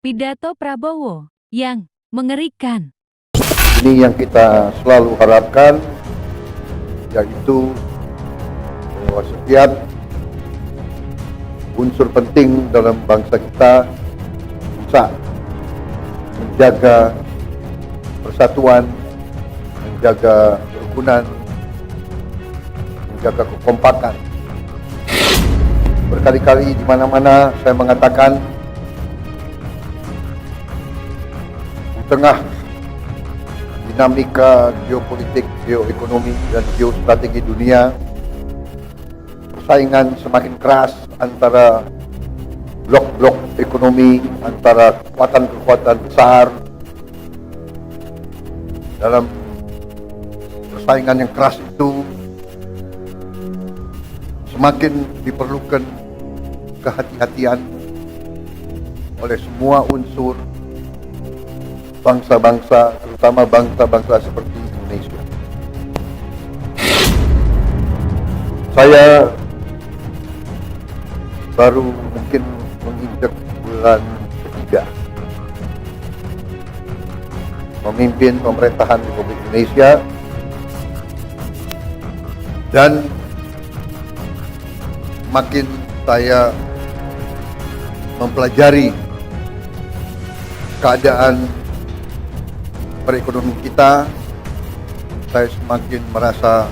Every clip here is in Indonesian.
Pidato Prabowo yang mengerikan. Ini yang kita selalu harapkan, yaitu bahwa setiap unsur penting dalam bangsa kita bisa menjaga persatuan, menjaga kerukunan, menjaga kekompakan. Berkali-kali di mana-mana saya mengatakan, di tengah dinamika geopolitik, geoekonomi, dan geostrategi dunia, persaingan semakin keras antara blok-blok ekonomi, antara kekuatan-kekuatan besar. Dalam persaingan yang keras itu, semakin diperlukan kehati-hatian oleh semua unsur bangsa-bangsa, terutama bangsa-bangsa seperti Indonesia. Saya baru mungkin menginjak bulan ketiga memimpin pemerintahan Republik Indonesia, dan makin saya mempelajari keadaan perekonomian kita, saya semakin merasa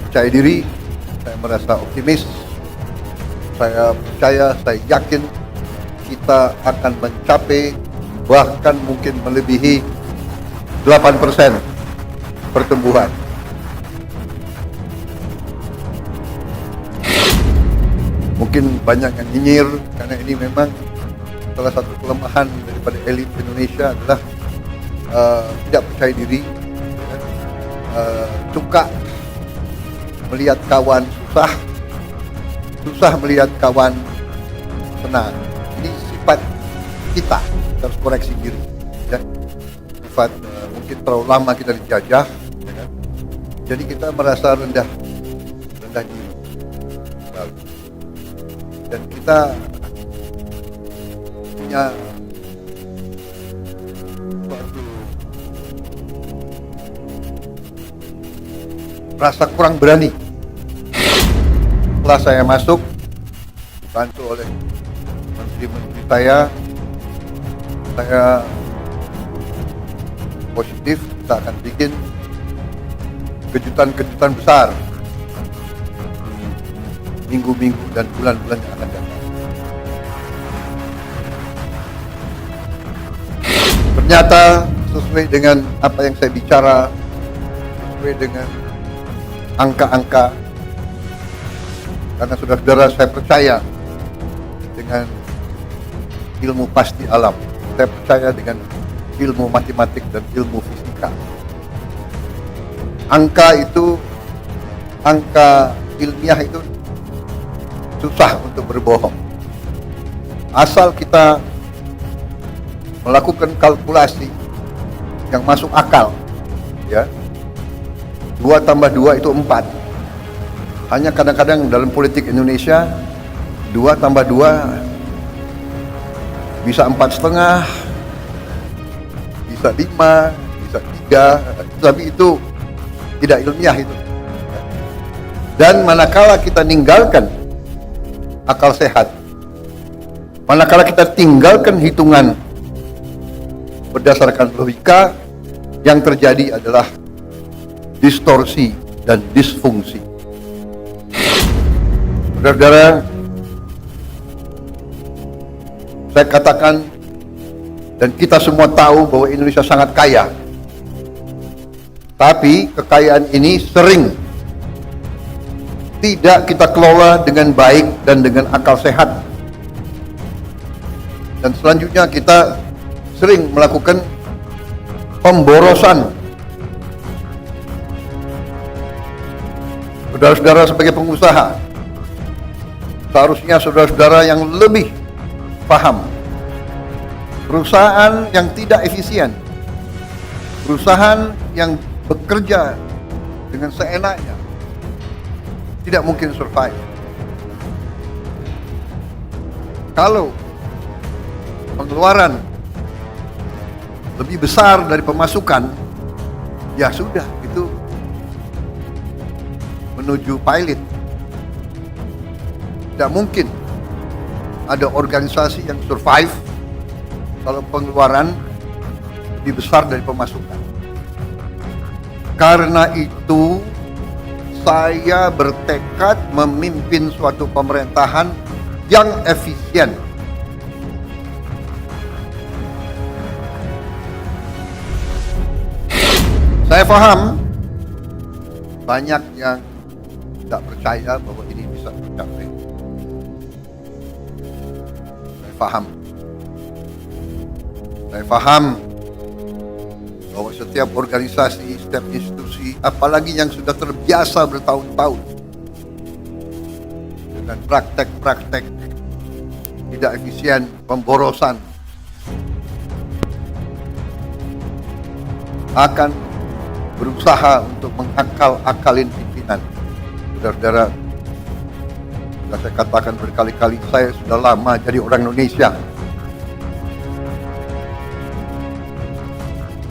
percaya diri, saya merasa optimis, saya percaya, saya yakin kita akan mencapai, bahkan mungkin melebihi 8% pertumbuhan. Mungkin banyak yang nyinyir, karena ini memang salah satu kelemahan daripada elit Indonesia adalah tidak percaya diri, suka melihat kawan susah melihat kawan senang. Ini sifat kita harus koreksi diri, ya. Sifat mungkin terlalu lama kita dijajah, ya kan? Jadi kita merasa rendah diri, dan kita punya rasa kurang berani. Setelah saya masuk, dibantu oleh menteri-menteri saya positif, kita akan bikin kejutan-kejutan besar minggu-minggu dan bulan-bulan yang akan datang. Ternyata sesuai dengan apa yang saya bicara, sesuai dengan angka-angka, karena saudara-saudara, saya percaya dengan ilmu pasti alam, saya percaya dengan ilmu matematik dan ilmu fisika. Angka ilmiah itu susah untuk berbohong, asal kita melakukan kalkulasi yang masuk akal, ya. 2 tambah 2 itu 4. Hanya kadang-kadang dalam politik Indonesia 2 tambah 2 bisa 4,5, bisa 5, bisa 3, tapi itu tidak ilmiah itu. Dan manakala kita tinggalkan akal sehat, manakala kita tinggalkan hitungan berdasarkan logika, yang terjadi adalah distorsi dan disfungsi. Saudara-saudara, saya katakan, dan kita semua tahu bahwa Indonesia sangat kaya, tapi kekayaan ini sering tidak kita kelola dengan baik dan dengan akal sehat. Dan selanjutnya kita sering melakukan pemborosan. Saudara-saudara sebagai pengusaha, seharusnya saudara-saudara yang lebih paham. Perusahaan yang tidak efisien, perusahaan yang bekerja dengan seenaknya, tidak mungkin survive. Kalau pengeluaran lebih besar dari pemasukan, ya sudah, itu menuju pilot. Tidak mungkin ada organisasi yang survive kalau pengeluaran lebih besar dari pemasukan. Karena itu, saya bertekad memimpin suatu pemerintahan yang efisien. Saya paham banyak yang tidak percaya bahwa ini bisa tercapai. Saya paham bahwa setiap organisasi, setiap institusi, apalagi yang sudah terbiasa bertahun-tahun dengan praktek-praktek tidak efisien, pemborosan, akan berusaha untuk mengakal-akalin pimpinan. Saudara-saudara, sudah saya katakan berkali-kali, saya sudah lama jadi orang Indonesia.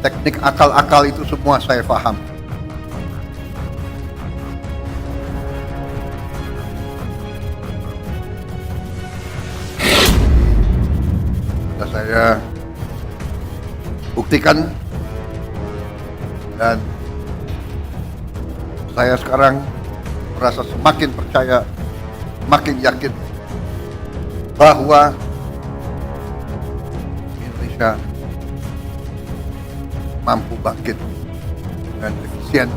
Teknik akal-akal itu semua saya paham. Sudah saya buktikan, dan saya sekarang merasa semakin percaya, makin yakin bahwa Indonesia mampu bangkit dengan efisien,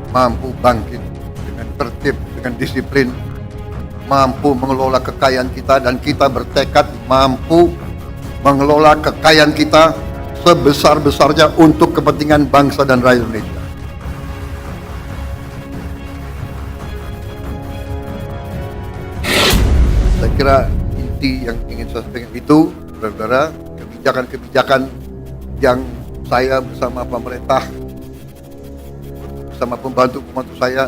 mampu bangkit dengan tertib, dengan disiplin, mampu mengelola kekayaan kita, dan kita bertekad mampu mengelola kekayaan kita sebesar-besarnya untuk kepentingan bangsa dan rakyat Indonesia. Saya kira inti yang ingin saya sampaikan itu, saudara-saudara, kebijakan-kebijakan yang saya bersama pemerintah, bersama pembantu-pembantu saya,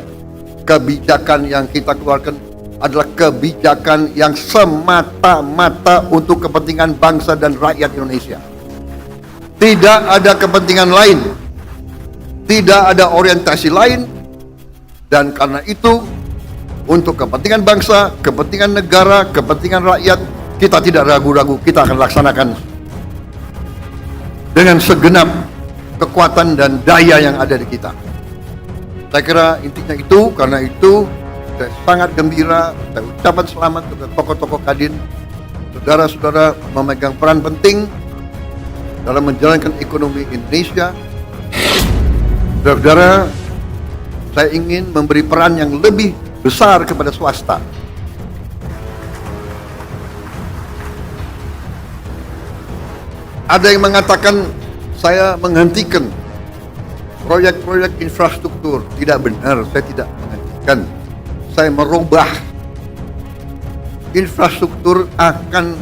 kebijakan yang kita keluarkan adalah kebijakan yang semata-mata untuk kepentingan bangsa dan rakyat Indonesia. Tidak ada kepentingan lain, tidak ada orientasi lain, dan karena itu untuk kepentingan bangsa, kepentingan negara, kepentingan rakyat, kita tidak ragu-ragu, kita akan laksanakan dengan segenap kekuatan dan daya yang ada di kita. Saya kira intinya itu. Karena itu saya sangat gembira, saya ucapkan selamat kepada tokoh-tokoh Kadin. Saudara-saudara memegang peran penting dalam menjalankan ekonomi Indonesia. Saudara-saudara, saya ingin memberi peran yang lebih besar kepada swasta. Ada yang mengatakan saya menghentikan proyek-proyek infrastruktur. Tidak benar, saya tidak menghentikan. Saya merubah. Infrastruktur akan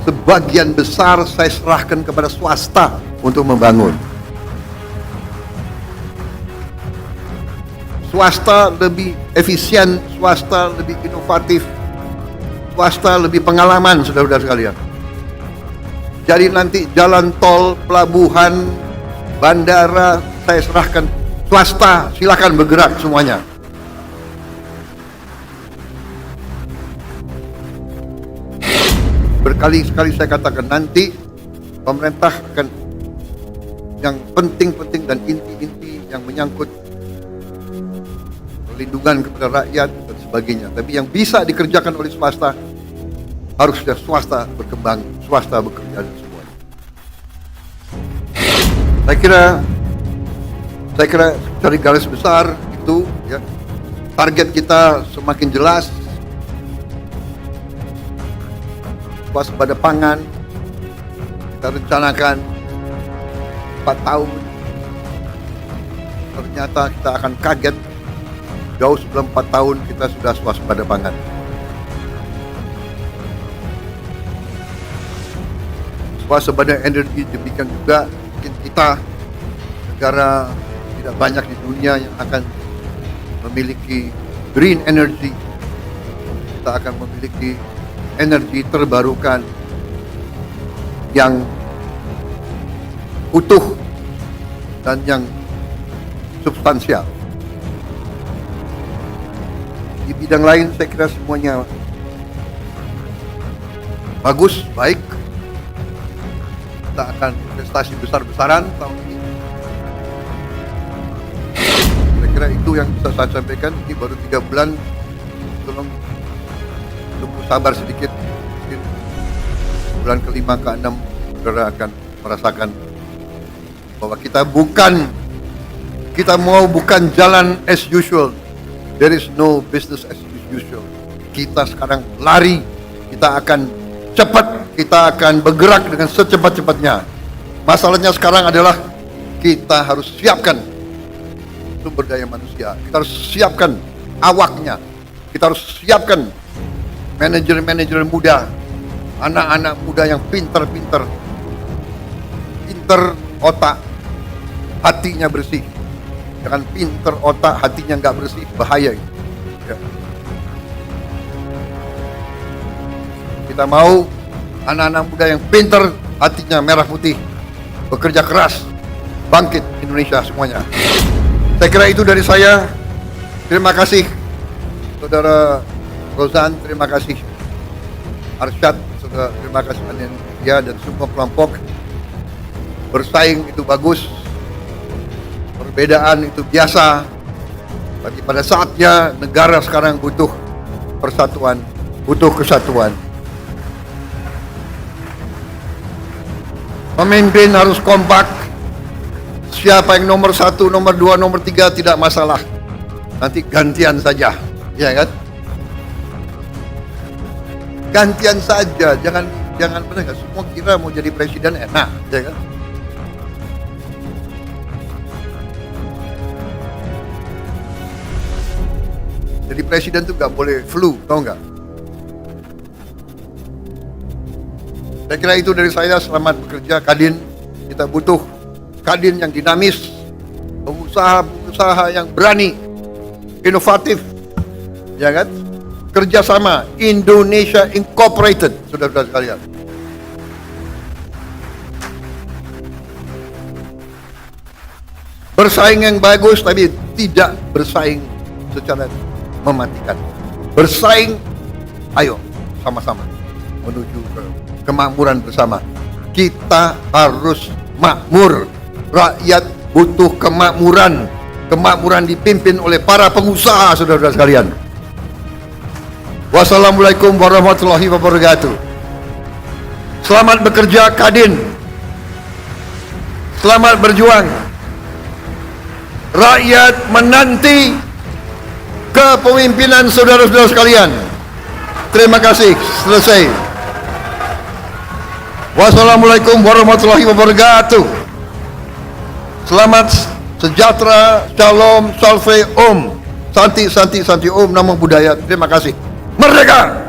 sebagian besar saya serahkan kepada swasta untuk membangun. Swasta lebih efisien, swasta lebih inovatif, swasta lebih pengalaman, saudara-saudara sekalian. Jadi nanti jalan tol, pelabuhan, bandara, saya serahkan swasta, silakan bergerak semuanya. Berkali-kali saya katakan, nanti pemerintah akan yang penting-penting dan inti-inti yang menyangkut perlindungan kepada rakyat dan sebagainya. Tapi yang bisa dikerjakan oleh swasta, harusnya swasta berkembang, swasta bekerja dan semuanya. Saya kira dari garis besar itu, ya, target kita semakin jelas. Waspada pangan, kita rencanakan 4 tahun. Ternyata kita akan kaget, jauh sebelum 4 tahun kita sudah swaspada pangan. Swaspada energi demikian juga, mungkin kita negara tidak banyak di dunia yang akan memiliki green energy. Kita akan memiliki energi terbarukan, yang utuh dan yang substansial. Di bidang lain saya kira semuanya bagus, baik. Kita akan investasi besar-besaran tahun ini. Saya kira itu yang bisa saya sampaikan. Ini baru 3 bulan. Tolong tunggu sabar sedikit. Mungkin bulan ke-5 ke-6 saudara akan merasakan bahwa kita mau bukan jalan as usual. There is no business as usual. Kita sekarang lari, kita akan cepat, kita akan bergerak dengan secepat-cepatnya. Masalahnya sekarang adalah kita harus siapkan sumber daya manusia, kita harus siapkan awaknya, kita harus siapkan manajer-manajer muda, anak-anak muda yang pinter otak, hatinya bersih. Jangan pinter otak, hatinya nggak bersih, bahaya itu. Ya. Kita mau anak-anak muda yang pinter, hatinya merah putih, bekerja keras, bangkit Indonesia semuanya. Saya kira itu dari saya. Terima kasih Saudara Rozan, terima kasih Arsyad, saudara, terima kasih Ania dan semua kelompok. Bersaing itu bagus, perbedaan itu biasa, tapi pada saatnya negara sekarang butuh persatuan, butuh kesatuan. Pemimpin harus kompak. Siapa yang nomor 1, nomor 2, nomor 3 tidak masalah. Nanti gantian saja, ya kan? Gantian saja, jangan benar nggak? Semua kira mau jadi presiden enak, ya kan? Jadi presiden tuh nggak boleh flu, tahu nggak? Saya kira itu dari saya. Selamat bekerja Kadin. Kita butuh Kadin yang dinamis, pengusaha yang berani, inovatif, ya kan? Kerjasama Indonesia Incorporated, saudara-saudara sekalian. Bersaing yang bagus, tapi tidak bersaing secara mematikan. Bersaing, ayo sama-sama menuju ke kemakmuran bersama. Kita harus makmur. Rakyat butuh kemakmuran. Kemakmuran dipimpin oleh para pengusaha, saudara-saudara sekalian. Wassalamualaikum warahmatullahi wabarakatuh. Selamat bekerja Kadin. Selamat berjuang. Rakyat menanti kepemimpinan saudara-saudara sekalian. Terima kasih. Selesai. Wassalamualaikum warahmatullahi wabarakatuh. Selamat sejahtera, shalom, salve, om. Santi, santi, santi, om, namo buddhaya. Terima kasih. Merdeka!